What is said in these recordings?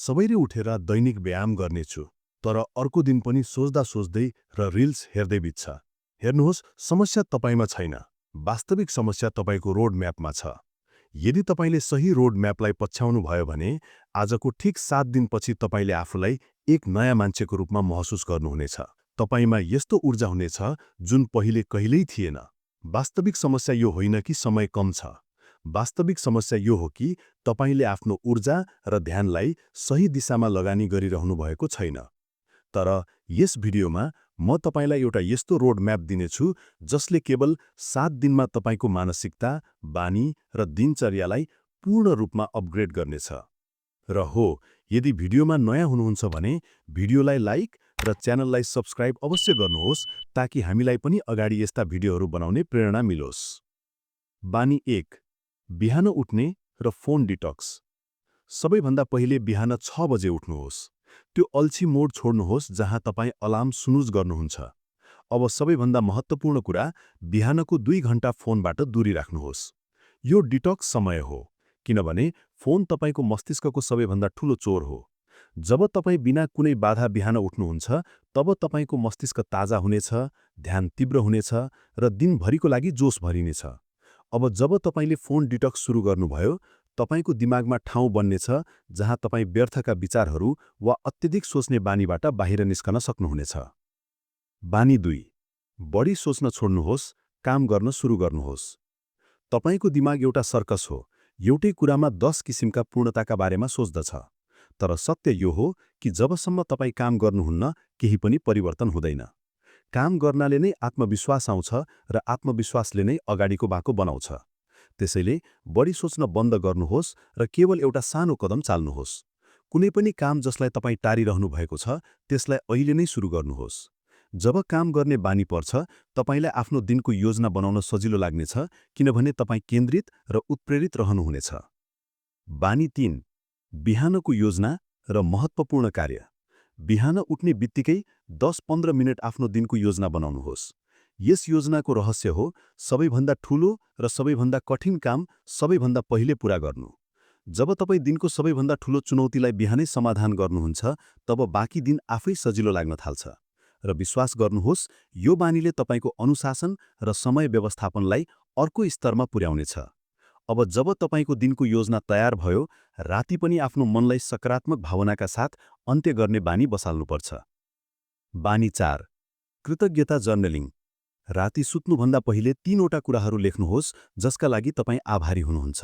सबैले उठेर दैनिक व्यायाम गर्नेछु, तर अर्को दिन पनि सोच्दा सोच्दै र रिल्स हेर्दै बित्छ। हेर्नुहोस्, समस्या तपाईमा छैन, वास्तविक समस्या तपाईको रोड म्यापमा छ। यदि तपाईले सही रोड म्यापलाई पछ्याउनु भयो भने आजको ठिक 7 दिनपछि तपाईले आफूलाई एक नयाँ मान्छेको रूपमा महसुस गर्नुहुनेछ। तपाईमा यस्तो ऊर्जा हुनेछ जुन पहिले कहिल्यै थिएन। वास्तविक समस्या यो होइन कि समय कम छ। वास्तविक समस्या यो हो कि तपाईले आफ्नो ऊर्जा र ध्यानलाई सही दिशामा लगानी गरिरहनु भएको छैन। तर यस भिडियोमा म तपाईलाई एउटा यस्तो रोड म्याप दिनेछु जसले केवल 7 दिनमा तपाईको मानसिकता, बानी र दिनचर्यालाई पूर्ण रूपमा अपग्रेड गर्नेछ। र हो, यदि भिडियोमा नयाँ हुनुहुन्छ भने भिडियोलाई लाइक र च्यानललाई सब्स्क्राइब अवश्य गर्नुहोस् ताकि हामीलाई पनि अगाडि यस्ता भिडियोहरू बनाउने प्रेरणा मिलोस्। बानी 1, बिहान उठ्ने र फोन डिटक्स। सबैभन्दा पहिले बिहान 6 बजे उठ्नुहोस्। त्यो अल्छी मोड छोड्नुहोस् जहाँ तपाईँ अलार्म स्नुज गर्नुहुन्छ। अब सबैभन्दा महत्त्वपूर्ण कुरा, बिहानको 2 घण्टा फोनबाट दूरी राख्नुहोस्। यो डिटक्स समय हो, किनभने फोन तपाईको मस्तिष्कको सबैभन्दा ठूलो चोर हो। जब तपाईँ बिना कुनै बाधा बिहान उठ्नुहुन्छ, तब तपाईको मस्तिष्क ताजा हुनेछ, ध्यान तीव्र हुनेछ र दिनभरिको लागि जोश भरिनेछ। अब जब तपाईले फोन डिटक्स सुरु गर्नुभयो, तपाईको दिमागमा ठाउँ बन्नेछ जहाँ तपाईँ व्यर्थका विचारहरू वा अत्यधिक सोच्ने बानीबाट बाहिर निस्कन सक्नुहुनेछ। बानी 2, बढी सोच्न छोड्नुहोस्, काम गर्न सुरु गर्नुहोस्। तपाईको दिमाग एउटा सर्कस हो, एउटै कुरामा 10 किसिमका पूर्णताका बारेमा सोच्दछ। तर सत्य यो हो कि जबसम्म तपाईँ काम गर्नुहुन्न, केही पनि परिवर्तन हुँदैन। काम गर्नाले नै आत्मविश्वास आउँछ र आत्मविश्वासले नै अगाडिको बाटो बनाउँछ। त्यसैले बढी सोच्न बन्द गर्नुहोस् र केवल एउटा सानो कदम चाल्नुहोस्। कुनै पनि काम जसलाई तपाईँ टारिरहनु भएको छ, त्यसलाई अहिले नै सुरु गर्नुहोस्। जब काम गर्ने बानी पर्छ, तपाईलाई आफ्नो दिनको योजना बनाउन सजिलो लाग्नेछ किनभने तपाईँ केन्द्रित र उत्प्रेरित रहनुहुनेछ। बानी 3, बिहानको योजना र महत्त्वपूर्ण कार्य। बिहान उठ्ने बित्तिकै 10-15 मिनट आफ्नो दिनको योजना बनाउनुहोस्। यस योजनाको रहस्य हो सबैभन्दा ठूलो र सबैभन्दा कठिन काम सबैभन्दा पहिले पूरा गर्नु। जब तपाईँ दिनको सबैभन्दा ठूलो चुनौतीलाई बिहानै समाधान गर्नुहुन्छ, तब बाँकी दिन आफै सजिलो लाग्न थाल्छ। र विश्वास गर्नुहोस्, यो बानीले तपाईको अनुशासन र समय व्यवस्थापनलाई अर्को स्तरमा पुर्याउनेछ। अब जब तपाईको दिनको योजना तयार भयो, राति पनि आफ्नो मनलाई सकारात्मक भावनाका साथ अन्त्य गर्ने बानी बसाल्नुपर्छ। बानी 4, कृतज्ञता जर्नलिङ। राति सुत्नुभन्दा पहिले 3वटा कुराहरू लेख्नुहोस् जसका लागि तपाईँ आभारी हुनुहुन्छ।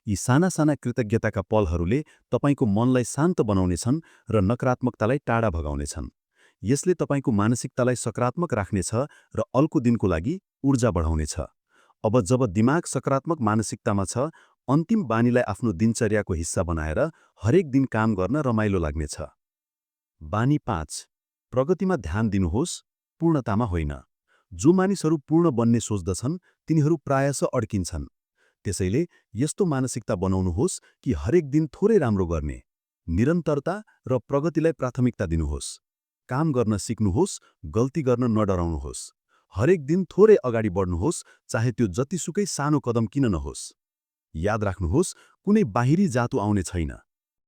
यी साना साना कृतज्ञताका पलहरूले तपाईको मनलाई शान्त बनाउनेछन् र नकारात्मकतालाई टाढा भगाउनेछन्। यसले तपाईको मानसिकतालाई सकारात्मक राख्नेछ र अर्को दिनको लागि ऊर्जा बढाउनेछ। अब जब दिमाग सकारात्मक मानसिकतामा छ, अन्तिम बानीलाई आफ्नो दिनचर्याको हिस्सा बनाएर हरेक दिन काम गर्न रमाइलो लाग्नेछ। बानी 5, प्रगतिमा ध्यान दिनुहोस्, पूर्णतामा होइन। जो मानिसहरू पूर्ण बन्ने सोच्दछन्, तिनीहरू प्रायः अड्किन्छन्। त्यसैले यस्तो मानसिकता बनाउनुहोस् कि हरेक दिन थोरै राम्रो गर्ने। निरन्तरता र प्रगतिलाई प्राथमिकता दिनुहोस्। काम गर्न सिक्नुहोस्, गल्ती गर्न नडराउनुहोस्। हरेक दिन थोरै अगाडि बढ्नुहोस्, चाहे त्यो जतिसुकै सानो कदम किन नहोस्। याद राख्नुहोस्, कुनै बाहिरी जादु आउने छैन।